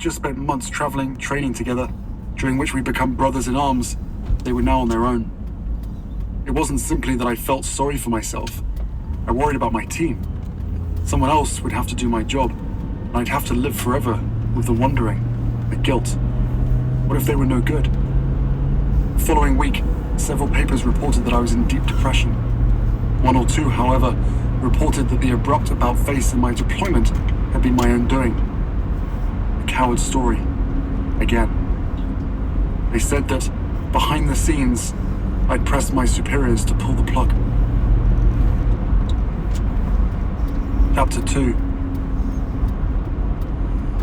just spent months traveling, training together, during which we become brothers in arms, they were now on their own. It wasn't simply that I felt sorry for myself. I worried about my team. Someone else would have to do my job, and I'd have to live forever with the wondering, the guilt. What if they were no good? The following week, several papers reported that I was in deep depression. One or two, however, reported that the abrupt about-face in my deployment had been my own doing. A coward story. Again. They said that, behind the scenes, I'd pressed my superiors to pull the plug. Chapter 2.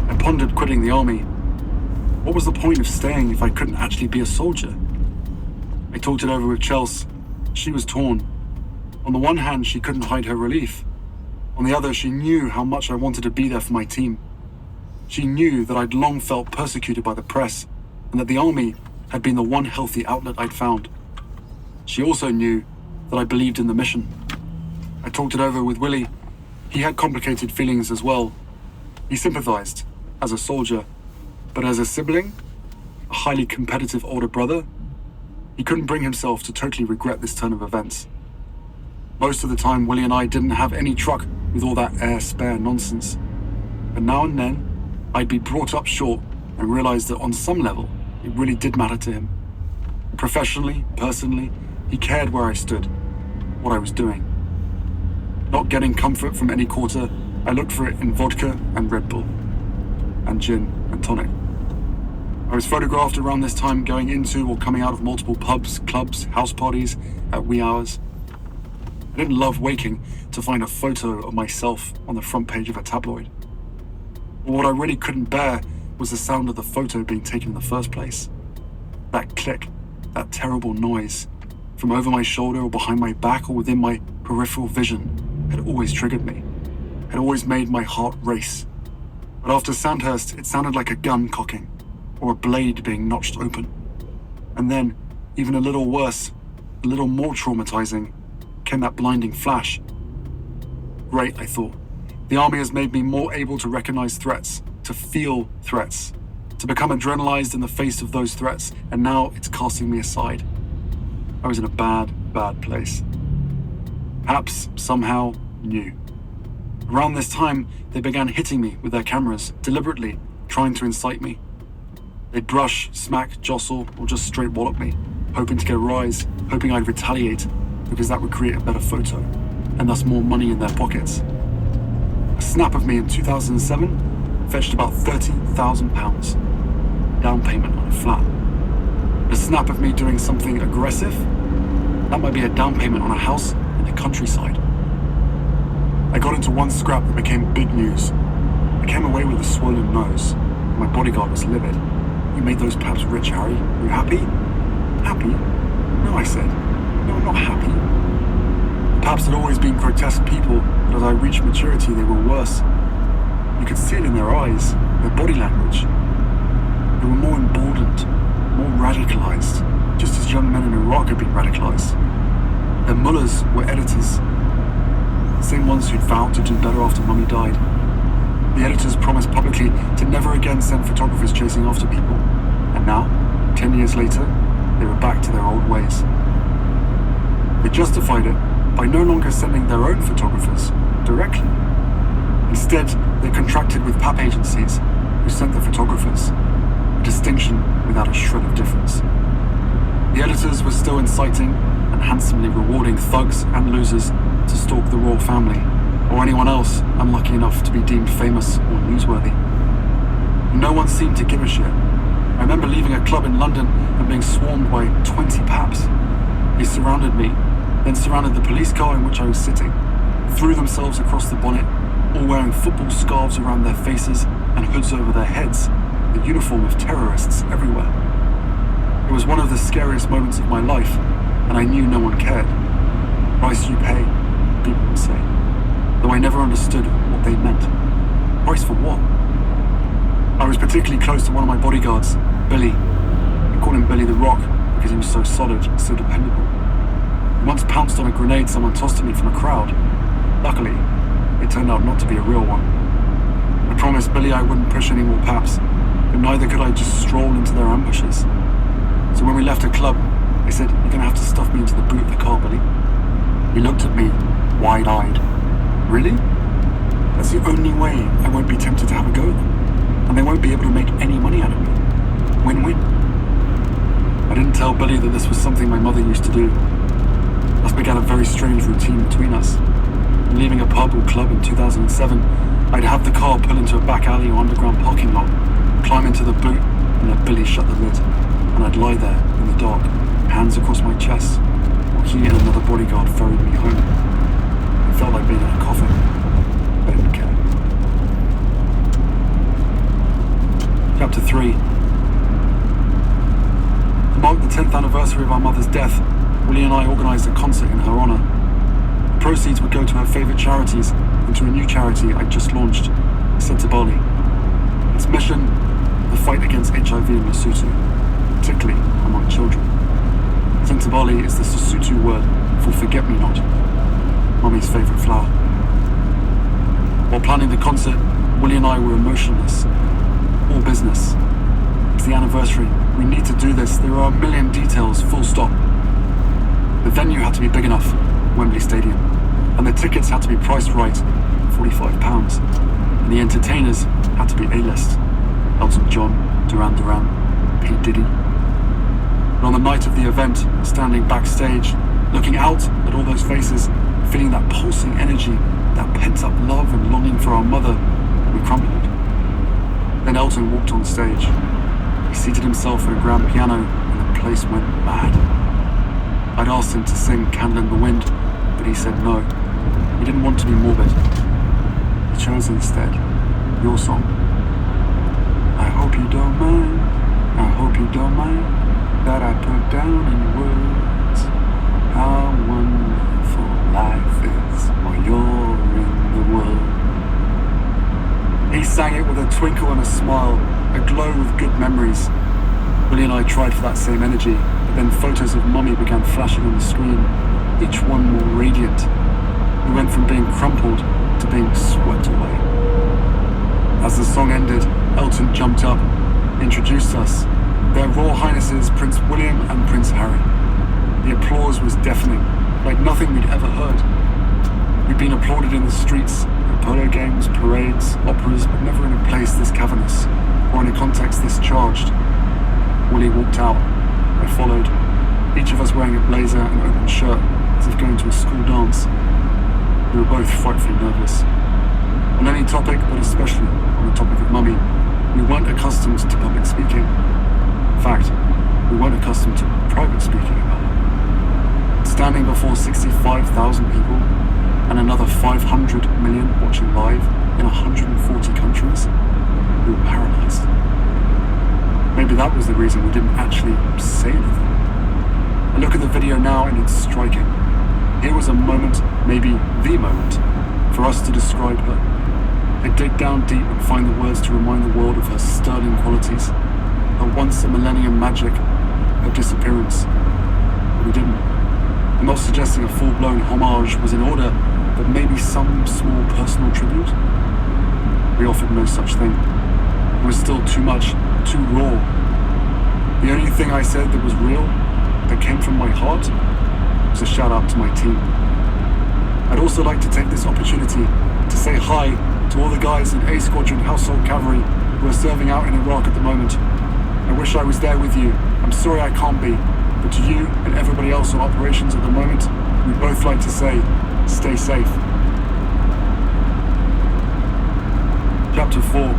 I pondered quitting the army. What was the point of staying if I couldn't actually be a soldier? I talked it over with Chelsea. She was torn. On the one hand, she couldn't hide her relief. On the other, she knew how much I wanted to be there for my team. She knew that I'd long felt persecuted by the press, and that the army had been the one healthy outlet I'd found. She also knew that I believed in the mission. I talked it over with Willie. He had complicated feelings as well. He sympathized, as a soldier, but as a sibling, a highly competitive older brother, he couldn't bring himself to totally regret this turn of events. Most of the time, Willie and I didn't have any truck with all that air-spare nonsense. But now and then, I'd be brought up short and realize that on some level, it really did matter to him. Professionally, personally, he cared where I stood, what I was doing. Not getting comfort from any quarter, I looked for it in vodka and Red Bull, and gin and tonic. I was photographed around this time going into or coming out of multiple pubs, clubs, house parties at wee hours. I didn't love waking to find a photo of myself on the front page of a tabloid. But what I really couldn't bear was the sound of the photo being taken in the first place. That click, that terrible noise, from over my shoulder or behind my back or within my peripheral vision, had always triggered me, had always made my heart race. But after Sandhurst, it sounded like a gun cocking, or a blade being notched open. And then, even a little worse, a little more traumatizing, came that blinding flash. Great, I thought. The army has made me more able to recognize threats, to feel threats, to become adrenalized in the face of those threats, and now it's casting me aside. I was in a bad, bad place. Perhaps, somehow, new. Around this time, they began hitting me with their cameras, deliberately, trying to incite me. They'd brush, smack, jostle, or just straight wallop me, hoping to get a rise, hoping I'd retaliate, because that would create a better photo, and thus more money in their pockets. A snap of me in 2007 fetched about £30,000, down payment on a flat. A snap of me doing something aggressive, that might be a down payment on a house in the countryside. I got into one scrap that became big news. I came away with a swollen nose. My bodyguard was livid. "You made those paps rich, Harry. Are you happy?" "Happy? No," I said. "No, I'm not happy." The paps had always been grotesque people, but as I reached maturity, they were worse. You could see it in their eyes, their body language. They were more emboldened, more radicalized, just as young men in Iraq had been radicalized. Their mullahs were editors, the same ones who'd vowed to do better after Mummy died. The editors promised publicly to never again send photographers chasing after people. And now, 10 years later, they were back to their old ways. They justified it by no longer sending their own photographers directly. Instead, they contracted with pap agencies who sent the photographers, a distinction without a shred of difference. The editors were still inciting and handsomely rewarding thugs and losers to stalk the royal family, or anyone else unlucky enough to be deemed famous or newsworthy. No one seemed to give a shit. I remember leaving a club in London and being swarmed by 20 paps. They surrounded me, then surrounded the police car in which I was sitting, threw themselves across the bonnet, all wearing football scarves around their faces and hoods over their heads, the uniform of terrorists everywhere. It was one of the scariest moments of my life, and I knew no one cared. Price you pay, people would say, though I never understood what they meant. Price for what? I was particularly close to one of my bodyguards, Billy. I called him Billy the Rock because he was so solid and so dependable. He once pounced on a grenade someone tossed at me from a crowd. Luckily, it turned out not to be a real one. I promised Billy I wouldn't push any more paps, but neither could I just stroll into their ambushes. So when we left a club, they said, "You're gonna have to stuff me into the boot of the car, Billy." He looked at me, wide-eyed. "Really? That's the only way I won't be tempted to have a go at them. And they won't be able to make any money out of me. Win-win." I didn't tell Billy that this was something my mother used to do. Thus began a very strange routine between us. Leaving a pub or club in 2007, I'd have the car pull into a back alley or underground parking lot, climb into the boot, and let Billy shut the lid. And I'd lie there in the dark, hands across my chest, while he and another bodyguard ferried me home. It felt like being in a coffin, but I didn't care. Chapter 3. To mark the 10th anniversary of our mother's death, Willie and I organised a concert in her honour. The proceeds would go to her favourite charities and to a new charity I'd just launched, Bali. Its mission, the fight against HIV in Lesotho, particularly among children. Bali is the Sesotho word for forget-me-not, Mummy's favourite flower. While planning the concert, Willie and I were emotionless. All business. It's the anniversary. We need to do this. There are a million details, full stop. The venue had to be big enough, Wembley Stadium, and the tickets had to be priced right, £45, and the entertainers had to be A-list, Elton John, Duran Duran, P. Diddy. But on the night of the event, standing backstage, looking out at all those faces, feeling that pulsing energy, that pent-up love and longing for our mother, we crumbled. Then Elton walked on stage. He seated himself at a grand piano, and the place went mad. I'd asked him to sing Candle in the Wind, but he said no. He didn't want to be morbid. He chose instead your song. I hope you don't mind, I hope you don't mind that I put down in words how wonderful life is while you're in the world. He sang it with a twinkle and a smile, a glow with good memories. Willie and I tried for that same energy, but then photos of Mummy began flashing on the screen, each one more radiant. We went from being crumpled to being swept away. As the song ended, Elton jumped up, introduced us. Their Royal Highnesses Prince William and Prince Harry. The applause was deafening, like nothing we'd ever heard. We'd been applauded in the streets, at polo games, parades, operas, but never in a place this cavernous, or in a context this charged. Willie walked out. I followed, each of us wearing a blazer and open shirt, as if going to a school dance. We were both frightfully nervous. On any topic, but especially on the topic of Mummy, we weren't accustomed to public speaking. In fact, we weren't accustomed to private speaking about her. Standing before 65,000 people and another 500 million watching live in 140 countries, we were paralysed. Maybe that was the reason we didn't actually say anything. I look at the video now and it's striking. Here was a moment, maybe the moment, for us to describe her. They dig down deep and find the words to remind the world of her sterling qualities, her once-a-millennium magic, her disappearance. But we didn't. I'm not suggesting a full-blown homage was in order, but maybe some small personal tribute? We offered no such thing. It was still too much, too raw. The only thing I said that was real, that came from my heart, was a shout out to my team. I'd also like to take this opportunity to say hi to all the guys in A Squadron Household Cavalry who are serving out in Iraq at the moment. I wish I was there with you. I'm sorry I can't be, but to you and everybody else on operations at the moment, we'd both like to say, stay safe. Chapter 4.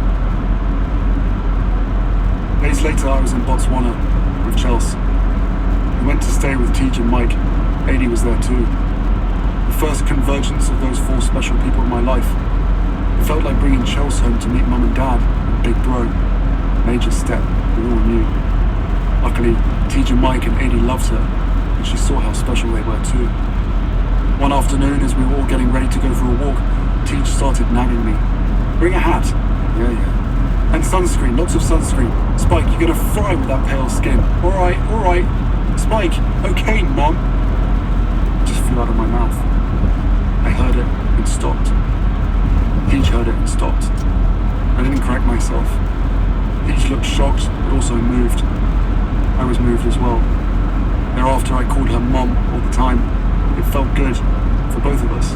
Days later, I was in Botswana with Chelsea. We went to stay with Tej and Mike. Adi was there too. The first convergence of those four special people in my life. It felt like bringing Chelsea home to meet Mum and Dad, and Big Bro. Major step, we all knew. Luckily, Tej and Mike and Adi loved her, and she saw how special they were too. One afternoon, as we were all getting ready to go for a walk, Tej started nagging me. Bring a hat. Yeah. And sunscreen, lots of sunscreen. Spike, you're gonna fry with that pale skin. All right. Spike, okay, Mom. It just flew out of my mouth. I heard it and stopped. Tej heard it and stopped. I didn't correct myself. Tej looked looked shocked, but also moved. I was moved as well. Thereafter, I called her Mom all the time. It felt good for both of us,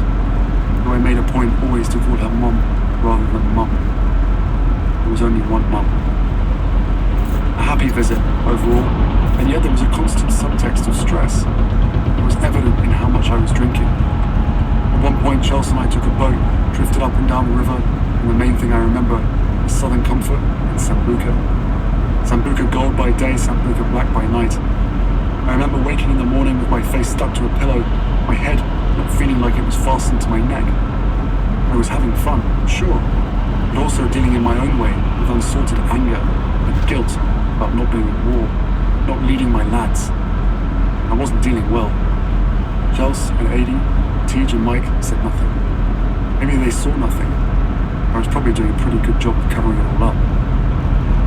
though I made a point always to call her Mom rather than Mum. There was only one Mum. A happy visit overall, and yet there was a constant subtext of stress. It was evident in how much I was drinking. At one point, Chelsea and I took a boat, drifted up and down the river, and the main thing I remember is Southern Comfort and Sambuca. Sambuca gold by day, Sambuca black by night. I remember waking in the morning with my face stuck to a pillow, my head not feeling like it was fastened to my neck. I was having fun, sure, but also dealing in my own way with unsorted anger and guilt about not being at war, not leading my lads. I wasn't dealing well. Chels and Adi, Tej and Mike said nothing. Maybe they saw nothing. I was probably doing a pretty good job of covering it all up.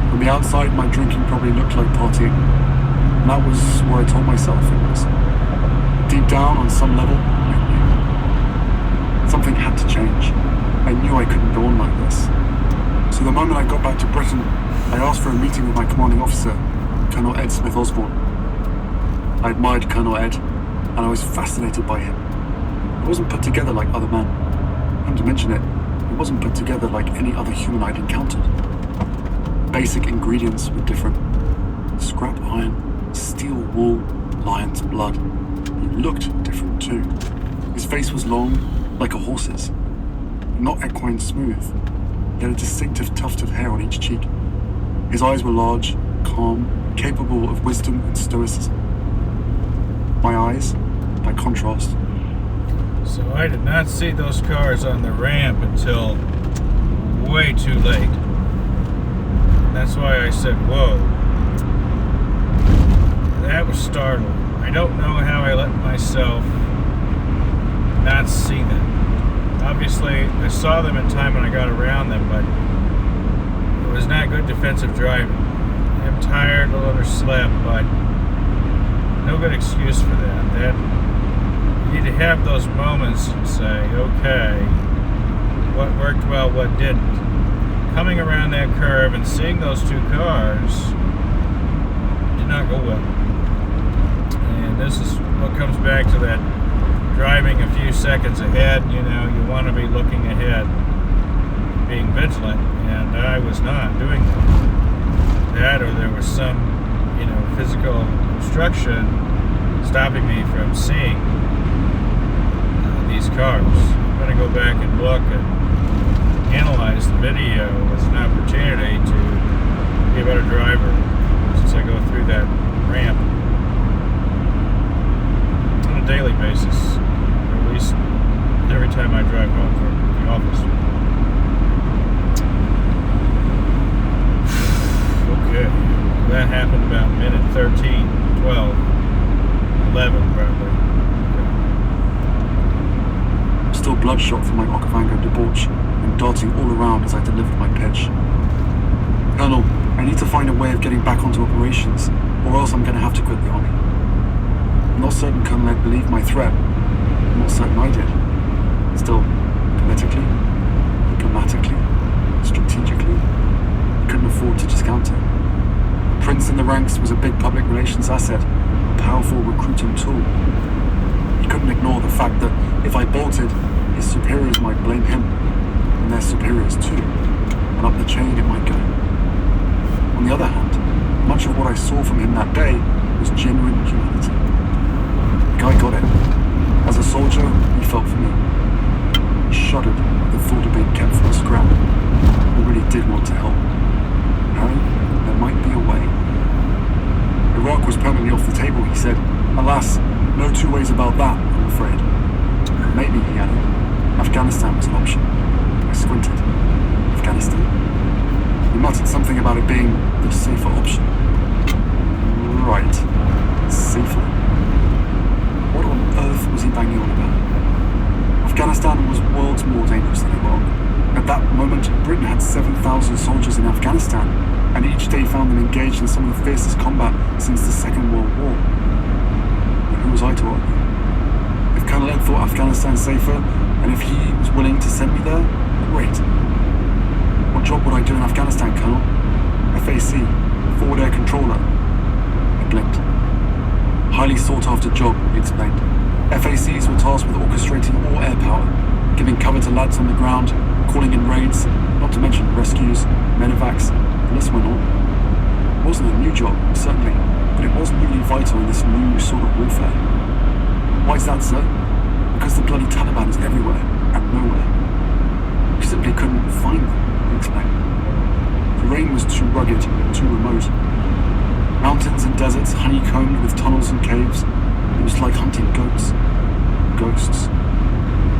From the outside, my drinking probably looked like partying, and that was where I told myself it was. Deep down, on some level, I knew. Something had to change. I knew I couldn't go on like this. So the moment I got back to Britain, I asked for a meeting with my commanding officer, Colonel Ed Smith Osborne. I admired Colonel Ed, and I was fascinated by him. He wasn't put together like other men. Come to mention it, he wasn't put together like any other human I'd encountered. Basic ingredients were different. Scrap iron, steel wool, lion's blood. He looked different too. His face was long, like a horse's, but not equine smooth. He had a distinctive tuft of hair on each cheek. His eyes were large, calm, capable of wisdom and stoicism. My eyes, by contrast. So I did not see those cars on the ramp until way too late. That's why I said, whoa. That was startling. I don't know how I let myself not see them. Obviously, I saw them in time when I got around them, but it was not good defensive driving. I'm tired, a little underslept, but no good excuse for that. You need to have those moments and say, okay, what worked well, what didn't. Coming around that curve and seeing those two cars did not go well. And this is what comes back to that driving a few seconds ahead. You know, you want to be looking ahead, being vigilant, and I was not doing that. That or there was some, physical obstruction stopping me from seeing these cars. I'm going to go back and look and analyze the video as an opportunity to be a better driver since I go through that ramp on a daily basis, or at least every time I drive home from the office. Okay, that happened about minute 13, 12, 11 probably. Okay. Still bloodshot from my Okavango debauch, and darting all around as I delivered my pitch. Colonel, I need to find a way of getting back onto operations, or else I'm going to have to quit the army. I'm not certain Colonel Ed believed my threat. I'm not certain I did. Still, politically, diplomatically, strategically, I couldn't afford to discount it. The prince in the ranks was a big public relations asset, a powerful recruiting tool. He couldn't ignore the fact that if I bolted, his superiors might blame him, and their superiors too, and up the chain it might go. On the other hand, much of what I saw from him that day was genuine humanity. The guy got it. As a soldier, he felt for me. He shuddered at the thought of being kept from a scrap. He really did want to help. Harry, there might be a way. Iraq was permanently off the table, he said. Alas, no two ways about that, I'm afraid. Maybe, he added, Afghanistan was an option. I squinted. Afghanistan. He muttered something about it being the safer option. Right. Safer? What on earth was he banging on about? Afghanistan was worlds more dangerous than Iraq. At that moment, Britain had 7,000 soldiers in Afghanistan, and each day found them engaged in some of the fiercest combat since the Second World War. But who was I to argue? If Colonel Ed thought Afghanistan safer, and if he was willing to send me there, great. What job would I do in Afghanistan, Colonel? I FAC, forward air controller. I blinked. Highly sought after job, he explained. FACs were tasked with orchestrating all air power, giving cover to lads on the ground, calling in raids, not to mention rescues, medevacs, the list went on. It wasn't a new job, certainly, but it was newly vital in this new sort of warfare. Why is that, sir? Because the bloody Taliban is everywhere and nowhere. We simply couldn't find them, he explained. The terrain was too rugged, too remote. Mountains and deserts honeycombed with tunnels and caves. It was like hunting goats. Ghosts.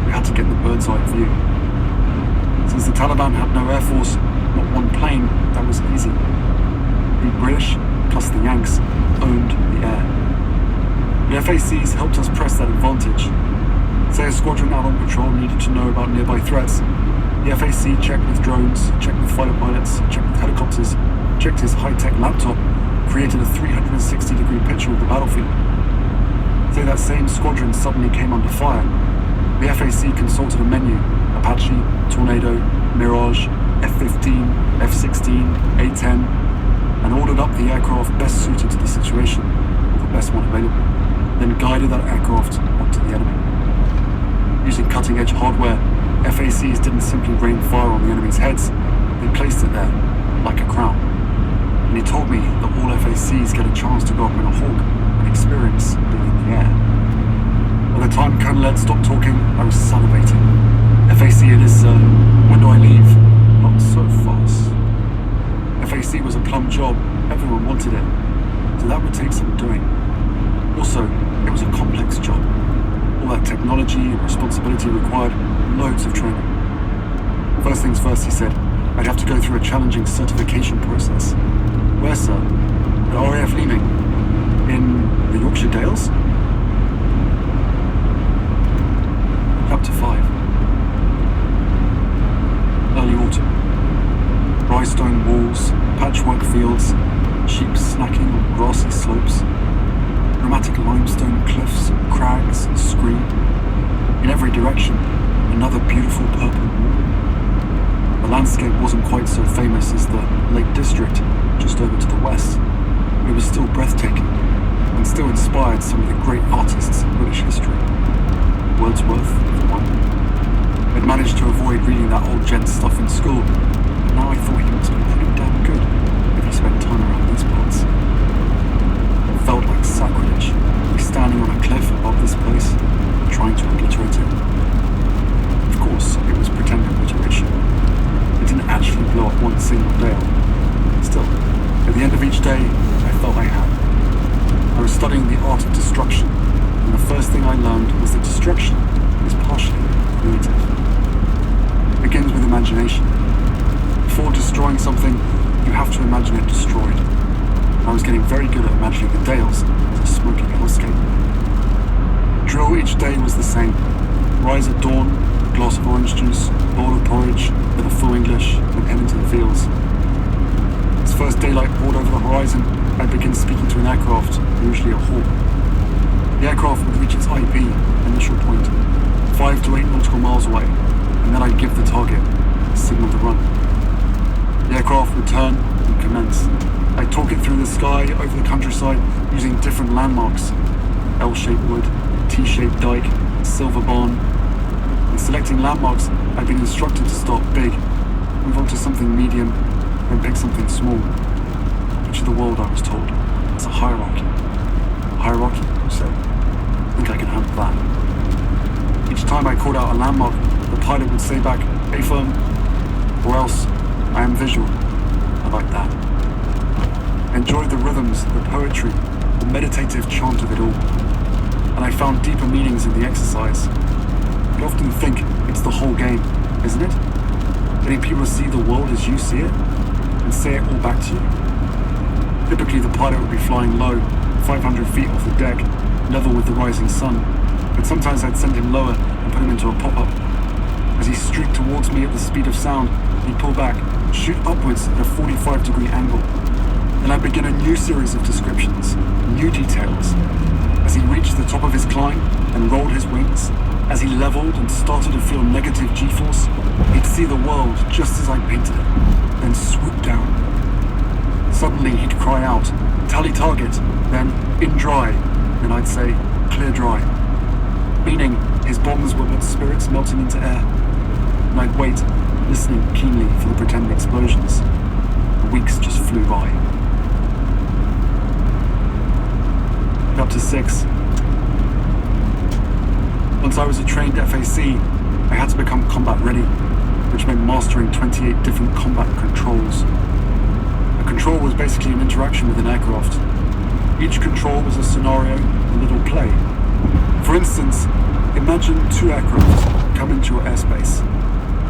We had to get the bird's eye view. Since the Taliban had no air force, not one plane, that was easy. The British, plus the Yanks, owned the air. The FACs helped us press that advantage. Say a squadron out on patrol needed to know about nearby threats. The FAC checked with drones, checked with fighter pilots, checked with helicopters, checked his high-tech laptop, created a 360-degree picture of the battlefield. Say that same squadron suddenly came under fire. The FAC consulted a menu: Apache, Tornado, Mirage, F-15, F-16, A-10, and ordered up the aircraft best suited to the situation, the best one available, then guided that aircraft onto the enemy. Using cutting-edge hardware, FACs didn't simply rain fire on the enemy's heads, they placed it there, like a crown. And he told me that all FACs get a chance to go up in a Hawk and experience being in the air. By the time Colonel Ed stopped talking, I was salivating. FAC it is, sir. When do I leave? Not so fast. FAC was a plum job. Everyone wanted it. So that would take some doing. Also, it was a complex job. All that technology and responsibility required loads of training. First things first, he said, I'd have to go through a challenging certification process. Where, sir? At RAF Leeming? In the Yorkshire Dales? Chapter 5. Early autumn. Rye-stone walls, patchwork fields, sheep snacking on grassy slopes, dramatic limestone cliffs, crags and scree. In every direction, another beautiful purple wall. The landscape wasn't quite so famous as the Lake District, just over to the west. It was still breathtaking, and still inspired some of the great artists in British history. Wordsworth, for one. I'd managed to avoid reading that old gent stuff in school, but now I thought he must be pretty damn good if he spent time around these parts. It felt like sacrilege to be standing on a cliff above this place, trying to obliterate it. Of course, it was pretend obliteration. It didn't actually blow up one single dale. Still, at the end of each day, I felt I had. I was studying the art of destruction, and the first thing I learned was that destruction is partially creative. It begins with imagination. Before destroying something, you have to imagine it destroyed. I was getting very good at imagining the Dales as a smoking hellscape. Drill each day was the same. Rise at dawn, a glass of orange juice, bowl of porridge, then a full English, and head into the fields. As first daylight poured over the horizon, I'd begin speaking to an aircraft, usually a Hawk. The aircraft would reach its IP, initial point, 5 to 8 nautical miles away, and then I'd give the target, signal to run. The aircraft would turn and commence. I'd talk it through the sky, over the countryside, using different landmarks. L-shaped wood, T-shaped dike, silver barn. In selecting landmarks, I'd been instructed to start big, move on to something medium, then pick something small. Much of the world, I was told, it's a hierarchy. Hierarchy, you say? I think I can handle that. Each time I called out a landmark, the pilot would say back, "Hey firm," or else, "I am visual." I like that. I enjoyed the rhythms, the poetry, the meditative chant of it all. And I found deeper meanings in the exercise. I often think it's the whole game, isn't it? Getting people to see the world as you see it, and say it all back to you. Typically the pilot would be flying low, 500 feet off the deck, level with the rising sun, but sometimes I'd send him lower and put him into a pop-up. As he streaked towards me at the speed of sound, he'd pull back, shoot upwards at a 45-degree angle. Then I'd begin a new series of descriptions, new details. As he reached the top of his climb and rolled his wings, as he leveled and started to feel negative G-force, he'd see the world just as I painted it, then swoop down. Suddenly he'd cry out, "Tally target," then "in dry," and I'd say, "clear dry," meaning his bombs were but spirits melting into air. And I'd wait, listening keenly for the pretended explosions. The weeks just flew by. Chapter 6. Once I was a trained FAC, I had to become combat ready, which meant mastering 28 different combat controls. A control was basically an interaction with an aircraft. Each control was a scenario, a little play. For instance, imagine 2 aircraft come into your airspace.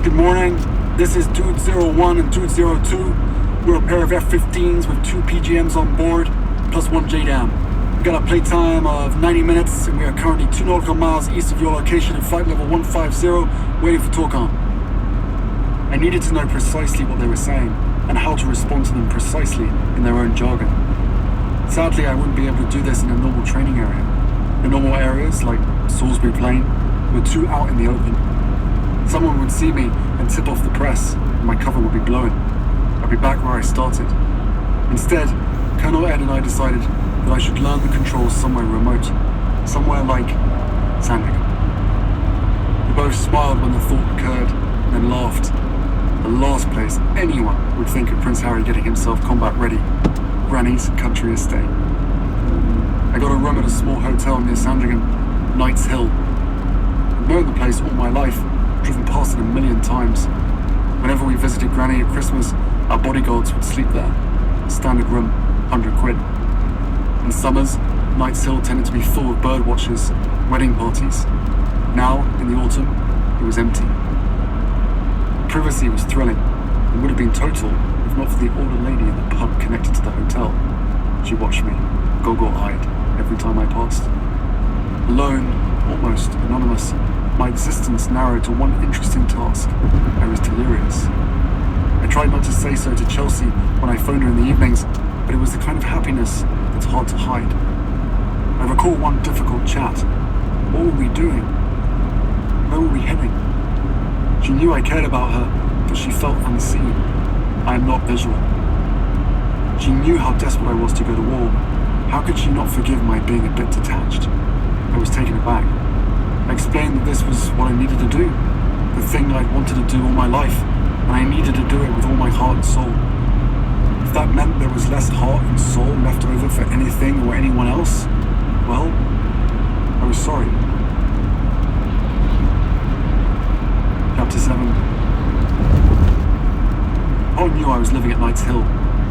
"Good morning, this is Dude 01 and Dude 02. We're a pair of F-15s with 2 PGMs on board, plus 1 JDAM. We got a playtime of 90 minutes, and we are currently 2 nautical miles east of your location at flight level 150, waiting for TORCON." I needed to know precisely what they were saying, and how to respond to them precisely in their own jargon. Sadly, I wouldn't be able to do this in a normal training area. The normal areas, like Salisbury Plain, were too out in the open. Someone would see me and tip off the press, and my cover would be blown. I'd be back where I started. Instead, Colonel Ed and I decided that I should learn the controls somewhere remote, somewhere like Sandringham. We both smiled when the thought occurred, and then laughed. The last place anyone would think of Prince Harry getting himself combat ready, Granny's country estate. I got a room at a small hotel near Sandringham, Knight's Hill. I'd known the place all my life, driven past it a million times. Whenever we visited Granny at Christmas, our bodyguards would sleep there. Standard room, £100. In summers, Knight's Hill tended to be full of bird watchers, wedding parties. Now, in the autumn, it was empty. Privacy was thrilling, and would have been total if not for the older lady in the pub connected to the hotel. She watched me, goggle-eyed, every time I passed. Alone, almost anonymous, my existence narrowed to one interesting task. I was delirious. I tried not to say so to Chelsea when I phoned her in the evenings, but it was the kind of happiness that's hard to hide. I recall one difficult chat. What were we doing? Where were we heading? She knew I cared about her, but she felt unseen. I am not visual. She knew how desperate I was to go to war. How could she not forgive my being a bit detached? I was taken aback. I explained that this was what I needed to do, the thing I'd wanted to do all my life, and I needed to do it with all my heart and soul. If that meant there was less heart and soul left over for anything or anyone else, well, I was sorry. Chapter 7. Paul knew I was living at Knight's Hill,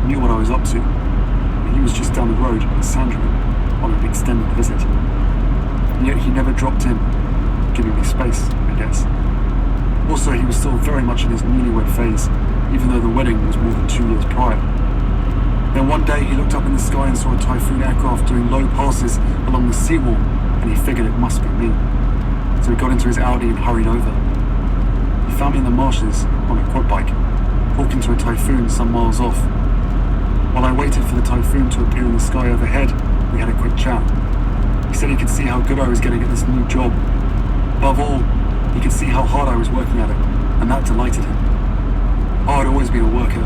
knew what I was up to, and he was just down the road at Sandringham on an extended visit. And yet he never dropped in, giving me space, I guess. Also, he was still very much in his newlywed phase, even though the wedding was more than 2 years prior. Then one day he looked up in the sky and saw a Typhoon aircraft doing low passes along the seawall, and he figured it must be me. So he got into his Audi and hurried over. He found me in the marshes on a quad bike, talking to a Typhoon some miles off. While I waited for the Typhoon to appear in the sky overhead, we had a quick chat. He said he could see how good I was getting at this new job. Above all, he could see how hard I was working at it, and that delighted him. I'd always been a worker.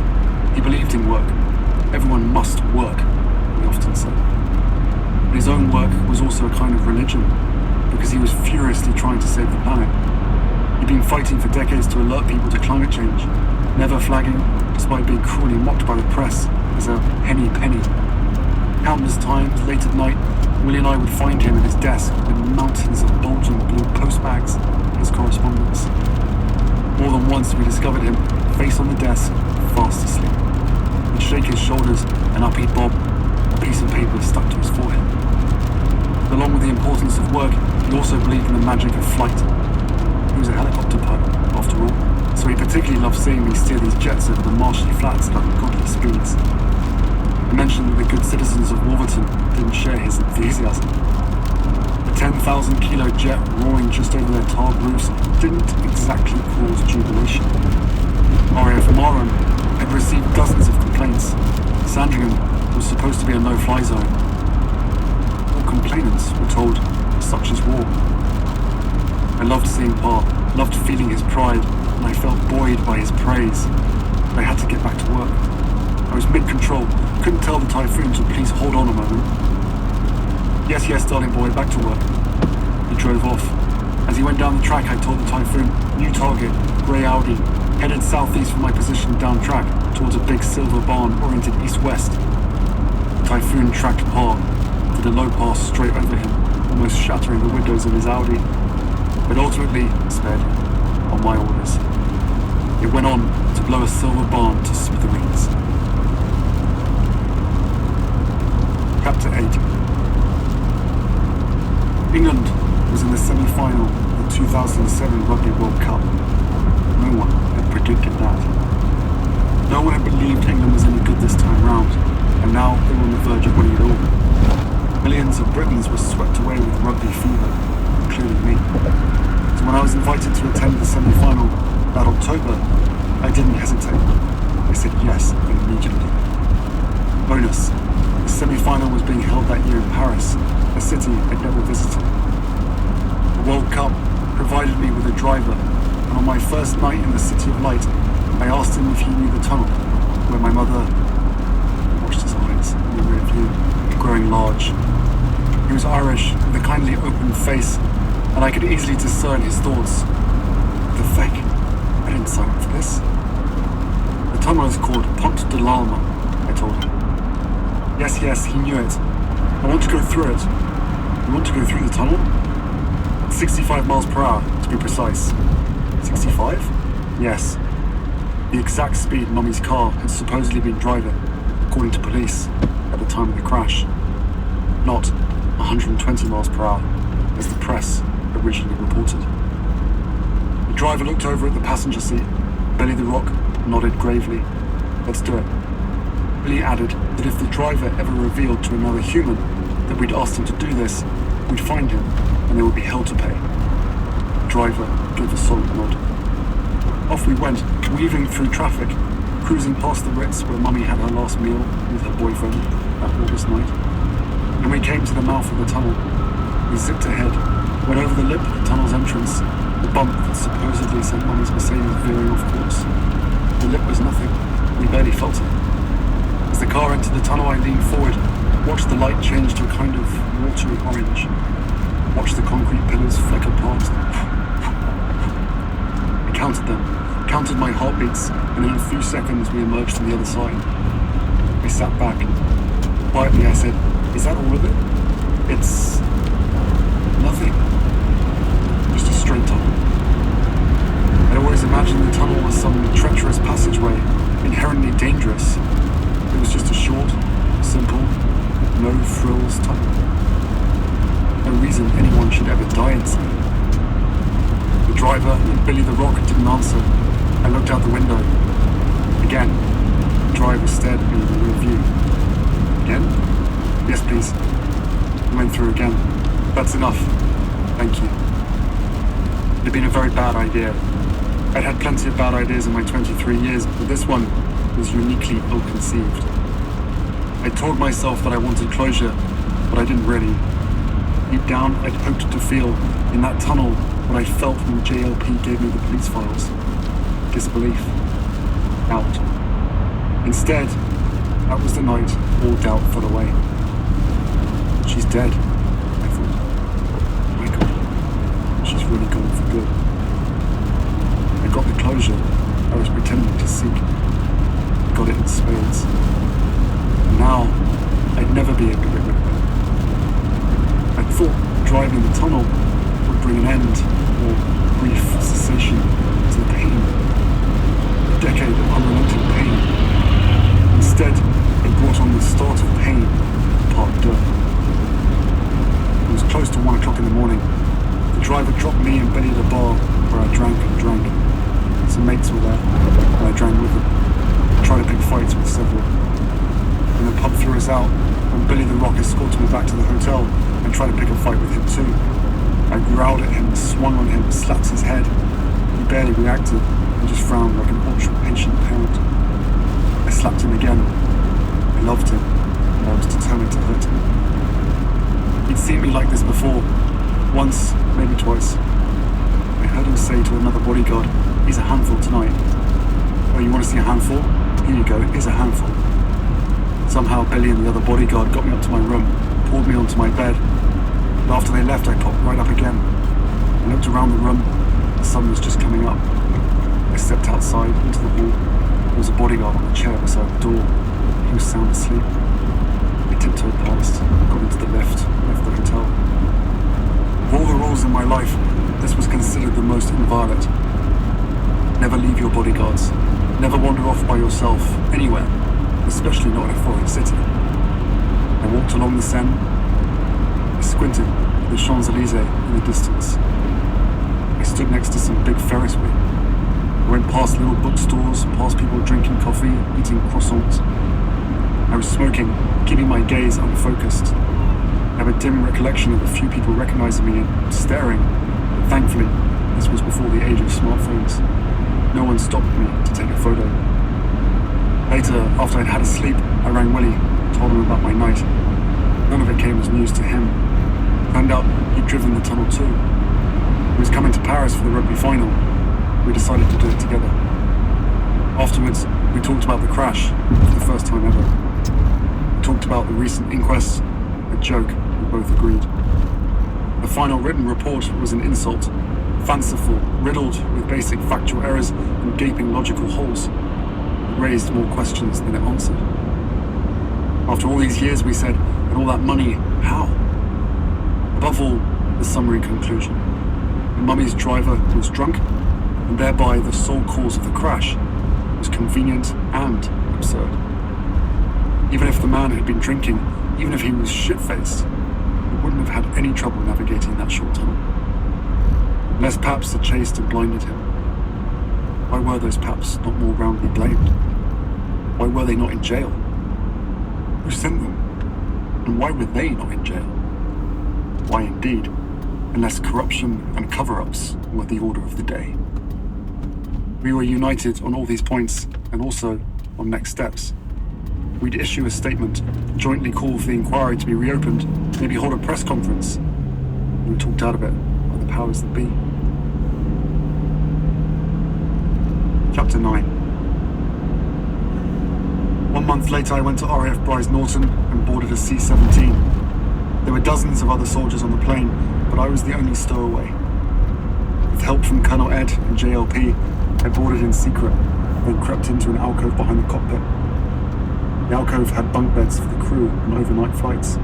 He believed in work. Everyone must work, he often said. But his own work was also a kind of religion, because he was furiously trying to save the planet. He'd been fighting for decades to alert people to climate change, never flagging, despite being cruelly mocked by the press as a henny penny. Countless times, late at night, Willie and I would find him at his desk with mountains of bulging blue postbags, his correspondence. More than once we discovered him, face on the desk, fast asleep. He'd shake his shoulders, and up he'd bob, a piece of paper stuck to his forehead. Along with the importance of work, he also believed in the magic of flight. He was a helicopter pilot, after all, so he particularly loved seeing me steer these jets over the marshy flats at ungodly speeds. I mentioned that the good citizens of Wolverton didn't share his enthusiasm. The 10,000-kilo jet roaring just over their tarred roofs didn't exactly cause jubilation. RAF Marham had received dozens of complaints. Sandringham was supposed to be a no-fly zone. All complainants were told, such is war. I loved seeing Pa, loved feeling his pride, and I felt buoyed by his praise. But I had to get back to work. I was mid-control, couldn't tell the typhoon to please hold on a moment. Yes, yes, darling boy, back to work. He drove off. As he went down the track, I told the typhoon, new target, grey Audi, headed southeast from my position down track towards a big silver barn oriented east-west. The typhoon tracked par, did a low pass straight over him, almost shattering the windows of his Audi, but ultimately sped on my orders. It went on to blow a silver barn to smithereens. Chapter 8. England was in the semi-final of the 2007 Rugby World Cup. No one had predicted that. No one had believed England was any good this time round, and now they were on the verge of winning it all. Millions of Britons were swept away with rugby fever, including me. So when I was invited to attend the semi-final that October, I didn't hesitate. I said yes immediately. Bonus, the semi-final was being held that year in Paris, a city I'd never visited. The World Cup provided me with a driver, and on my first night in the City of Light, I asked him if he knew the tunnel, where my mother watched his eyes in the rear view, growing large. He was Irish, with a kindly open face, and I could easily discern his thoughts. The feck, I didn't sign up for this. The tunnel is called Pont de l'Alma, I told him. Yes, yes, he knew it. I want to go through it. You want to go through the tunnel? 65 miles per hour, to be precise. 65? Yes. The exact speed Mummy's car had supposedly been driving, according to police, at the time of the crash. Not 120 miles per hour, as the press originally reported. The driver looked over at the passenger seat. Billy the Rock nodded gravely. Let's do it. Billy added that if the driver ever revealed to another human that we'd asked him to do this, we'd find him and they would be held to pay. The driver gave a solid nod. Off we went, weaving through traffic, cruising past the Ritz where Mummy had her last meal with her boyfriend that August night. When we came to the mouth of the tunnel, we zipped ahead, went over the lip of the tunnel's entrance, the bump that supposedly sent Mummy's Mercedes veering off course. The lip was nothing. We barely felt it. As the car entered the tunnel, I leaned forward, watched the light change to a kind of watery orange, watched the concrete pillars flicker past. I counted them, counted my heartbeats, and in a few seconds we emerged on the other side. I sat back. Quietly I said, "Is that all of it?" "It's nothing. Just a straight tunnel." I'd always imagined the tunnel was some treacherous passageway, inherently dangerous. It was just a short, simple, no-frills tunnel. No reason anyone should ever die inside. The driver and Billy the Rock didn't answer. I looked out the window. Again, the driver stared at me in the rear view. Again? "Yes, please." I went through again. "That's enough. Thank you." It had been a very bad idea. I'd had plenty of bad ideas in my 23 years, but this one was uniquely ill-conceived. I told myself that I wanted closure, but I didn't really. Deep down, I'd hoped to feel, in that tunnel, what I felt when JLP gave me the police files. Disbelief. Doubt. Instead, that was the night all doubt fell away. She's dead, I thought. My God, she's really gone for good. I got the closure I was pretending to seek. I got it in spades. And now, I'd never be able to get rid of it. I thought driving the tunnel would bring an end, or brief cessation, to the pain. A decade of unrelenting pain. Instead, it brought on the start of pain, part 2. It was close to 1 o'clock in the morning. The driver dropped me and Billy at a bar where I drank and drank. Some mates were there, and I drank with them. I tried to pick fights with several. When the pub threw us out, and Billy the Rock escorted me back to the hotel and tried to pick a fight with him too. I growled at him, swung on him, slapped his head. He barely reacted and just frowned like an ultra-patient parent. I slapped him again. I loved him, and I was determined to hurt him. He'd seen me like this before. Once, maybe twice. I heard him say to another bodyguard, "He's a handful tonight." "Oh, you want to see a handful? Here you go, here's a handful." Somehow Billy and the other bodyguard got me up to my room, pulled me onto my bed. But after they left, I popped right up again. I looked around the room. The sun was just coming up. I stepped outside into the hall. There was a bodyguard on the chair beside the door. He was sound asleep. I tiptoed past, got into the lift, left the hotel. Of all the rules in my life, this was considered the most inviolate. Never leave your bodyguards. Never wander off by yourself, anywhere, especially not in a foreign city. I walked along the Seine. I squinted at the Champs-Élysées in the distance. I stood next to some big Ferris wheel. I went past little bookstores, past people drinking coffee, eating croissants. I was smoking, keeping my gaze unfocused. I have a dim recollection of a few people recognizing me and staring, but thankfully, this was before the age of smartphones. No one stopped me to take a photo. Later, after I'd had a sleep, I rang Willie, told him about my night. None of it came as news to him. Turned out he'd driven the tunnel too. He was coming to Paris for the rugby final. We decided to do it together. Afterwards, we talked about the crash for the first time ever. We talked about the recent inquest, a joke we both agreed. The final written report was an insult, fanciful, riddled with basic factual errors and gaping logical holes. It raised more questions than it answered. After all these years, we said, and all that money, how? Above all, the summary conclusion. The mummy's driver was drunk, and thereby the sole cause of the crash was convenient and absurd. Even if the man had been drinking, even if he was shit-faced, he wouldn't have had any trouble navigating that short tunnel. Unless Paps had chased and blinded him. Why were those Paps not more roundly blamed? Why were they not in jail? Who sent them? And why were they not in jail? Why indeed, unless corruption and cover-ups were the order of the day. We were united on all these points, and also on next steps. We'd issue a statement, jointly call for the inquiry to be reopened, maybe hold a press conference. We were talked out of it by the powers that be. Chapter 9. 1 month later, I went to RAF Bryce Norton and boarded a C-17. There were dozens of other soldiers on the plane, but I was the only stowaway. With help from Colonel Ed and JLP, I boarded in secret, then crept into an alcove behind the cockpit. The alcove had bunk beds for the crew on overnight flights.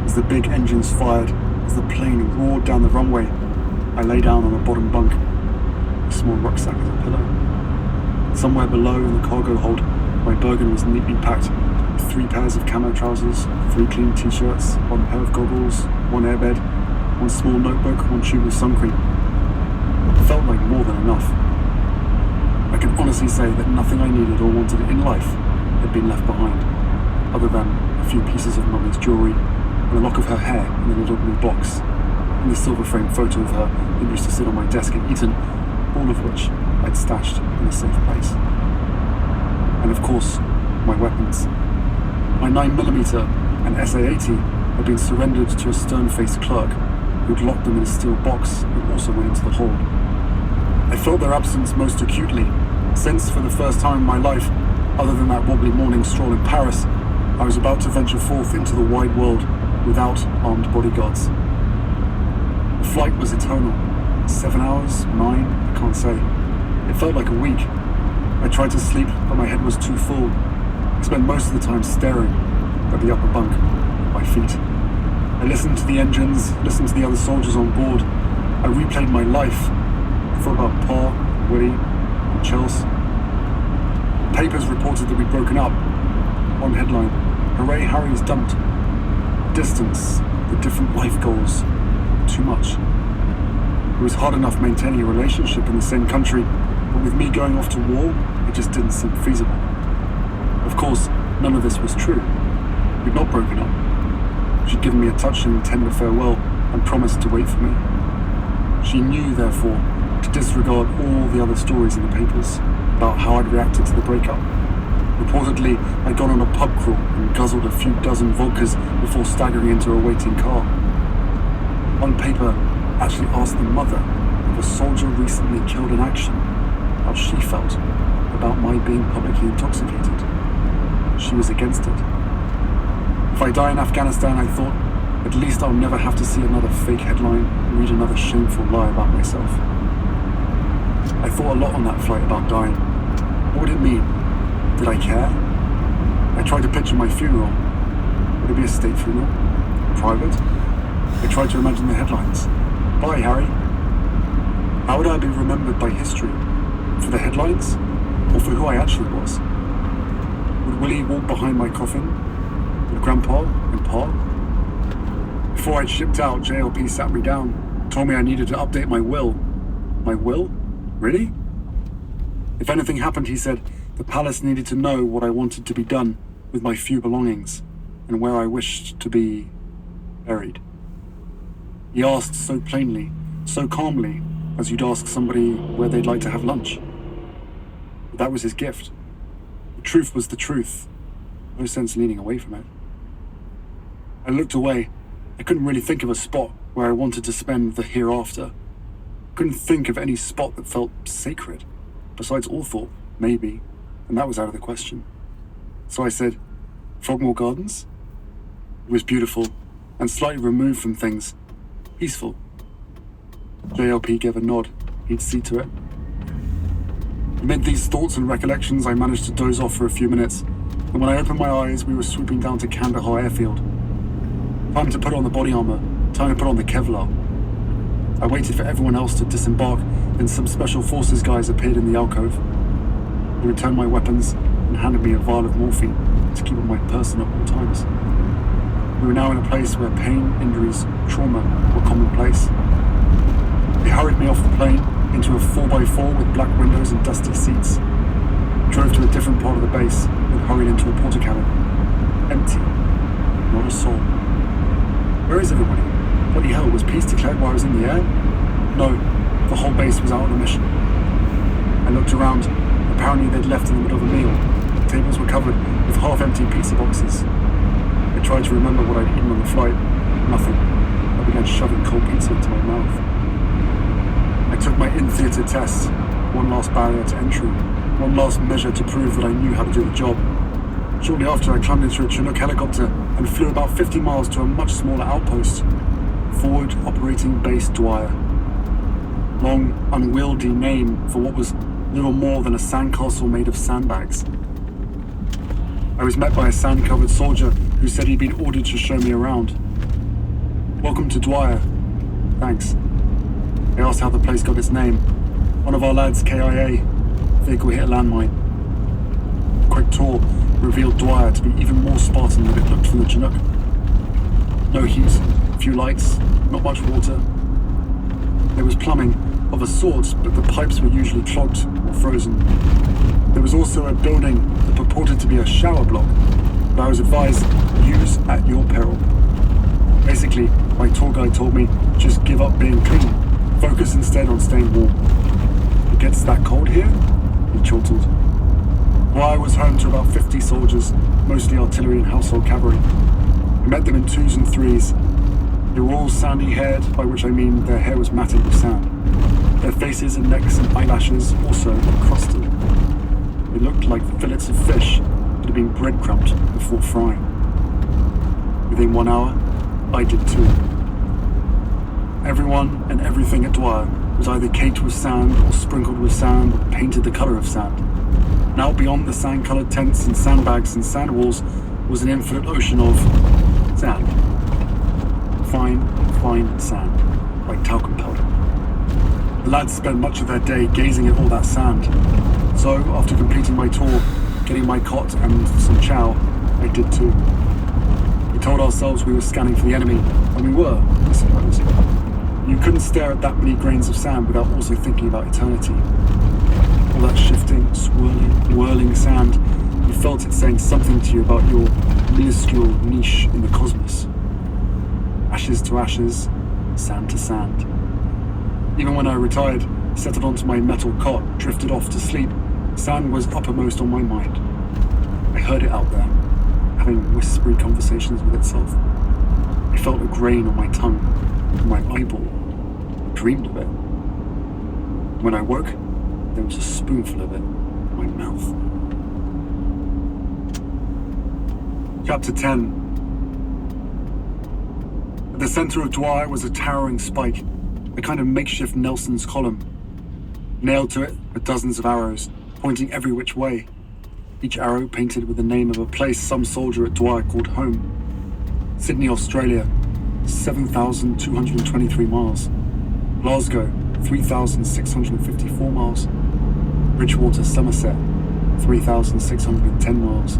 As the big engines fired, as the plane roared down the runway, I lay down on a bottom bunk, a small rucksack as a pillow. Somewhere below in the cargo hold, my Bergen was neatly packed with 3 pairs of camo trousers, 3 clean t-shirts, 1 pair of goggles, 1 airbed, 1 small notebook, 1 tube of sun cream. It felt like more than enough. I can honestly say that nothing I needed or wanted in life had been left behind, other than a few pieces of Mummy's jewellery and a lock of her hair in a little blue box, and the silver framed photo of her that used to sit on my desk at Eton, all of which I'd stashed in a safe place. And of course, my weapons. My 9mm and SA-80 had been surrendered to a stern-faced clerk who'd locked them in a steel box that also went into the hold. I felt their absence most acutely, since for the first time in my life, other than that wobbly morning stroll in Paris, I was about to venture forth into the wide world without armed bodyguards. The flight was eternal. 7 hours? 9? I can't say. It felt like a week. I tried to sleep, but my head was too full. I spent most of the time staring at the upper bunk at my feet. I listened to the engines, listened to the other soldiers on board. I replayed my life. I thought about Pa, Willie, and Chels. The papers reported that we'd broken up. One headline, "Hooray, Harry's dumped." Distance, the different life goals, too much. It was hard enough maintaining a relationship in the same country, but with me going off to war, it just didn't seem feasible. Of course, none of this was true. We'd not broken up. She'd given me a touching, tender farewell and promised to wait for me. She knew, therefore, to disregard all the other stories in the papers about how I'd reacted to the breakup. Reportedly, I'd gone on a pub crawl and guzzled a few dozen vodkas before staggering into a waiting car. One paper actually asked the mother of a soldier recently killed in action how she felt about my being publicly intoxicated. She was against it. If I die in Afghanistan, I thought, at least I'll never have to see another fake headline and read another shameful lie about myself. I thought a lot on that flight about dying. What would it mean? Did I care? I tried to picture my funeral. Would it be a state funeral? Private? I tried to imagine the headlines. Bye, Harry. How would I be remembered by history? For the headlines? Or for who I actually was? Would Willie walk behind my coffin? Would Grandpa and Pa? Before I'd shipped out, JLP sat me down, told me I needed to update my will. My will? Really? If anything happened, he said, the palace needed to know what I wanted to be done with my few belongings and where I wished to be buried. He asked so plainly, so calmly, as you'd ask somebody where they'd like to have lunch. But that was his gift. The truth was the truth. No sense leaning away from it. I looked away. I couldn't really think of a spot where I wanted to spend the hereafter. Couldn't think of any spot that felt sacred, besides Althorpe, maybe, and that was out of the question. So I said, Frogmore Gardens? It was beautiful, and slightly removed from things. Peaceful. JLP gave a nod. He'd see to it. Amid these thoughts and recollections, I managed to doze off for a few minutes, and when I opened my eyes, we were swooping down to Kandahar Airfield. Time to put on the body armor, time to put on the Kevlar. I waited for everyone else to disembark, then some special forces guys appeared in the alcove. They returned my weapons and handed me a vial of morphine to keep on my person at all times. We were now in a place where pain, injuries, trauma were commonplace. They hurried me off the plane into a 4x4 with black windows and dusty seats. Drove to a different part of the base and hurried into a porta-cabin. Empty. Not a soul. Where is everybody? Bloody hell, was peace declared while I was in the air? No, the whole base was out on a mission. I looked around. Apparently they'd left in the middle of a meal. The tables were covered with half-empty pizza boxes. I tried to remember what I'd eaten on the flight. Nothing. I began shoving cold pizza into my mouth. I took my in-theatre test. One last barrier to entry. One last measure to prove that I knew how to do the job. Shortly after, I climbed into a Chinook helicopter and flew about 50 miles to a much smaller outpost. Forward Operating Base Dwyer. Long, unwieldy name for what was little more than a sandcastle made of sandbags. I was met by a sand-covered soldier who said he'd been ordered to show me around. Welcome to Dwyer. Thanks. I asked how the place got its name. One of our lads, KIA. Vehicle hit a landmine. A quick tour revealed Dwyer to be even more Spartan than it looked from the Chinook. No heat, few lights, not much water. There was plumbing of a sort, but the pipes were usually clogged or frozen. There was also a building that purported to be a shower block, but I was advised, use at your peril. Basically, my tour guide told me, just give up being clean, focus instead on staying warm. It gets that cold here? He chortled. Dwyer was home to about 50 soldiers, mostly artillery and household cavalry. I met them in 2s and 3s. They were all sandy-haired, by which I mean their hair was matted with sand. Their faces and necks and eyelashes also encrusted. They looked like fillets of fish that had been breadcrumbed before frying. Within 1 hour, I did too. Everyone and everything at Dwyer was either caked with sand or sprinkled with sand or painted the colour of sand. Now beyond the sand-coloured tents and sandbags and sand walls was an infinite ocean of sand. Fine, fine sand, like talcum powder. The lads spent much of their day gazing at all that sand. So, after completing my tour, getting my cot and some chow, I did too. We told ourselves we were scanning for the enemy, and we were, I suppose. You couldn't stare at that many grains of sand without also thinking about eternity. All that shifting, swirling, whirling sand, you felt it saying something to you about your minuscule niche in the cosmos. Ashes to ashes, sand to sand. Even when I retired, settled onto my metal cot, drifted off to sleep, sand was uppermost on my mind. I heard it out there, having whispery conversations with itself. I felt a grain on my tongue, on my eyeball, dreamed of it. When I woke, there was a spoonful of it in my mouth. Chapter 10. At the center of Dwyer was a towering spike, a kind of makeshift Nelson's column. Nailed to it were dozens of arrows, pointing every which way, each arrow painted with the name of a place some soldier at Dwyer called home. Sydney, Australia, 7,223 miles. Glasgow, 3,654 miles. Bridgewater, Somerset, 3,610 miles.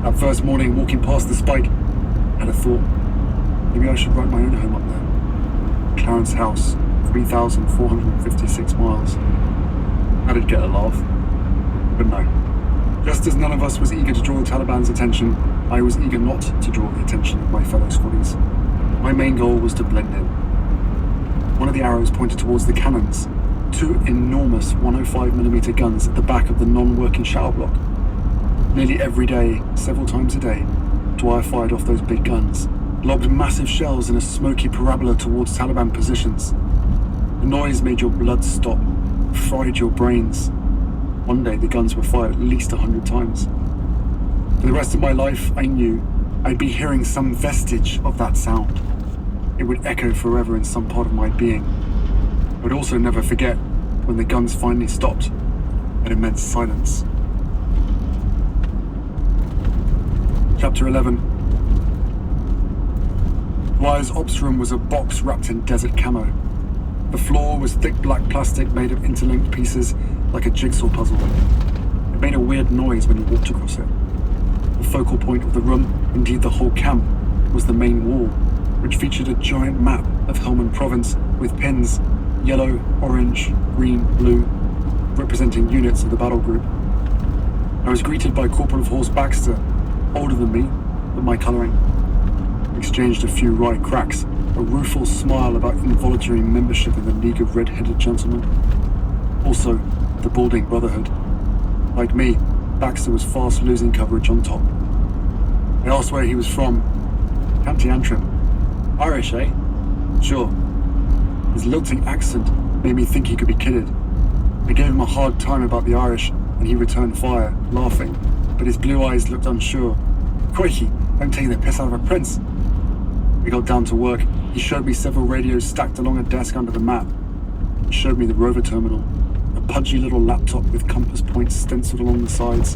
That first morning, walking past the spike, I had a thought. Maybe I should write my own home up there. Clarence House, 3,456 miles. That'd get a laugh. But no. Just as none of us was eager to draw the Taliban's attention, I was eager not to draw the attention of my fellow squaddies. My main goal was to blend in. One of the arrows pointed towards the cannons, two enormous 105mm guns at the back of the non-working shower block. Nearly every day, several times a day, Dwyer fired off those big guns, lobbed massive shells in a smoky parabola towards Taliban positions. The noise made your blood stop, fried your brains. One day the guns were fired at least 100 times. For the rest of my life, I knew I'd be hearing some vestige of that sound. It would echo forever in some part of my being. I would also never forget when the guns finally stopped at immense silence. Chapter 11. Dwyer's ops room was a box wrapped in desert camo. The floor was thick black plastic made of interlinked pieces like a jigsaw puzzle. It made a weird noise when you walked across it. The focal point of the room, indeed the whole camp, was the main wall, which featured a giant map of Helmand Province with pins, yellow, orange, green, blue, representing units of the battle group. I was greeted by Corporal of Horse Baxter, older than me, but my colouring. Exchanged a few wry cracks, a rueful smile about involuntary membership in the League of Red-Headed Gentlemen. Also, the Balding Brotherhood. Like me, Baxter was fast losing coverage on top. I asked where he was from. County Antrim. Irish, eh? Sure. His lilting accent made me think he could be kidded. I gave him a hard time about the Irish, and he returned fire, laughing, but his blue eyes looked unsure. Crikey, I'm taking the piss out of a prince. We got down to work. He showed me several radios stacked along a desk under the map. He showed me the rover terminal, a pudgy little laptop with compass points stenciled along the sides.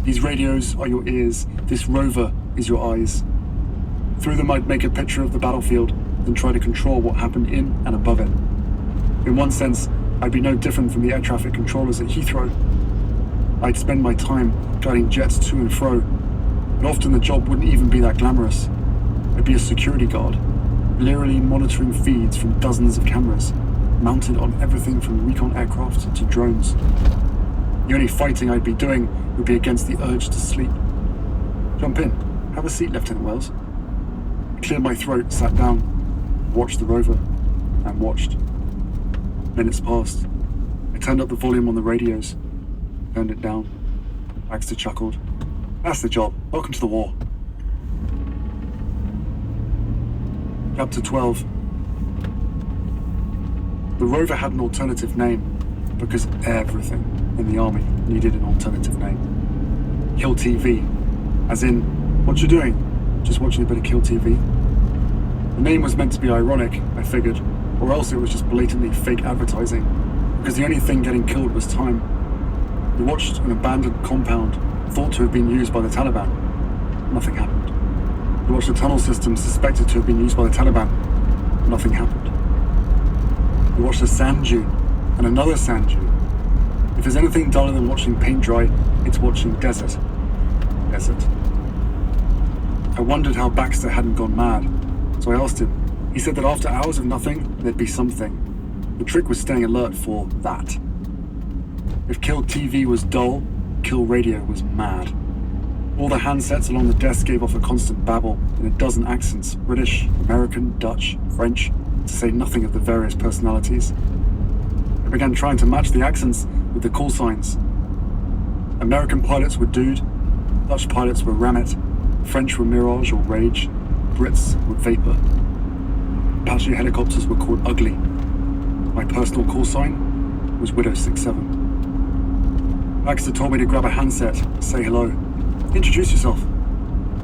These radios are your ears, this rover is your eyes. Through them I'd make a picture of the battlefield, then try to control what happened in and above it. In one sense, I'd be no different from the air traffic controllers at Heathrow. I'd spend my time guiding jets to and fro, but often the job wouldn't even be that glamorous. I'd be a security guard, blearily monitoring feeds from dozens of cameras, mounted on everything from recon aircraft to drones. The only fighting I'd be doing would be against the urge to sleep. Jump in. Have a seat, Lieutenant Wells. I cleared my throat, sat down, watched the rover, and watched. Minutes passed. I turned up the volume on the radios, turned it down. Baxter chuckled. That's the job. Welcome to the war. Chapter 12. The rover had an alternative name because everything in the army needed an alternative name. Kill TV. As in, what you doing? Just watching a bit of Kill TV? The name was meant to be ironic, I figured, or else it was just blatantly fake advertising, because the only thing getting killed was time. We watched an abandoned compound thought to have been used by the Taliban. Nothing happened. We watched a tunnel system suspected to have been used by the Taliban. Nothing happened. We watched a sand dune and another sand dune. If there's anything duller than watching paint dry, it's watching desert. Desert. I wondered how Baxter hadn't gone mad, so I asked him. He said that after hours of nothing, there'd be something. The trick was staying alert for that. If Kill TV was dull, Kill Radio was mad. All the handsets along the desk gave off a constant babble in a dozen accents, British, American, Dutch, French, to say nothing of the various personalities. I began trying to match the accents with the call signs. American pilots were Dude, Dutch pilots were Rammet, French were Mirage or Rage, Brits were Vapor. Apache helicopters were called Ugly. My personal call sign was Widow 67. Baxter told me to grab a handset, say hello. Introduce yourself.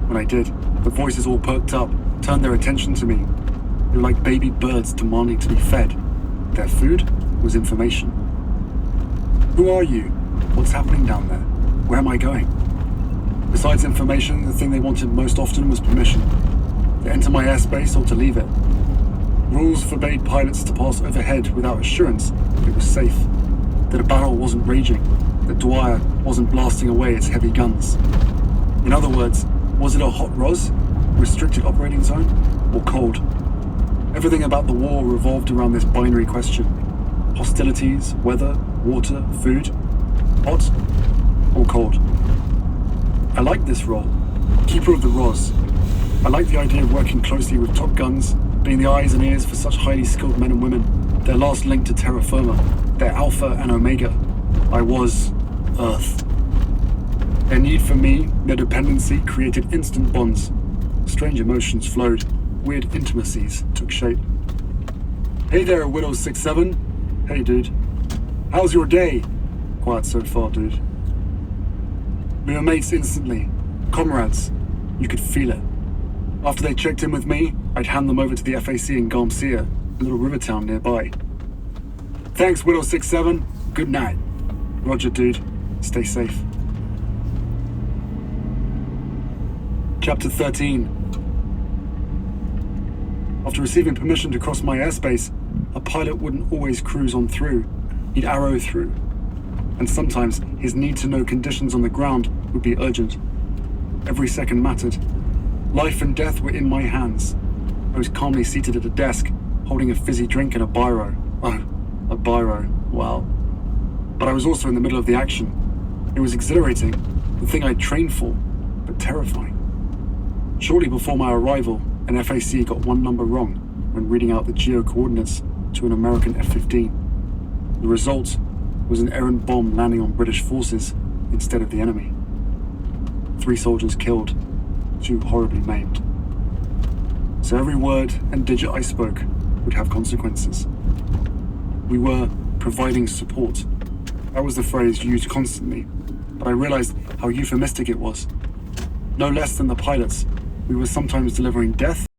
When I did, the voices all perked up, turned their attention to me. They were like baby birds demanding to be fed. Their food was information. Who are you? What's happening down there? Where am I going? Besides information, the thing they wanted most often was permission. To enter my airspace or to leave it. Rules forbade pilots to pass overhead without assurance it was safe, that a battle wasn't raging, that Dwyer wasn't blasting away its heavy guns. In other words, was it a hot ROS, restricted operating zone, or cold? Everything about the war revolved around this binary question. Hostilities, weather, water, food, hot or cold. I liked this role, keeper of the ROS. I liked the idea of working closely with top guns, being the eyes and ears for such highly skilled men and women, their last link to terra firma, their alpha and omega. I was Earth. Their need for me, their dependency, created instant bonds. Strange emotions flowed, weird intimacies took shape. Hey there, Widow 6-7. Hey, dude. How's your day? Quiet so far, dude. We were mates instantly. Comrades. You could feel it. After they checked in with me, I'd hand them over to the FAC in Garmsia, a little river town nearby. Thanks, Widow 6-7. Good night. Roger, dude. Stay safe. Chapter 13. After receiving permission to cross my airspace, a pilot wouldn't always cruise on through. He'd arrow through. And sometimes his need to know conditions on the ground would be urgent. Every second mattered. Life and death were in my hands. I was calmly seated at a desk, holding a fizzy drink and a biro. Oh, a biro. Wow. But I was also in the middle of the action. It was exhilarating, the thing I'd trained for, but terrifying. Shortly before my arrival, an FAC got one number wrong when reading out the geo-coordinates to an American F-15. The result was an errant bomb landing on British forces instead of the enemy. 3 soldiers killed, 2 horribly maimed. So every word and digit I spoke would have consequences. We were providing support. That was the phrase used constantly, but I realized how euphemistic it was. No less than the pilots, we were sometimes delivering death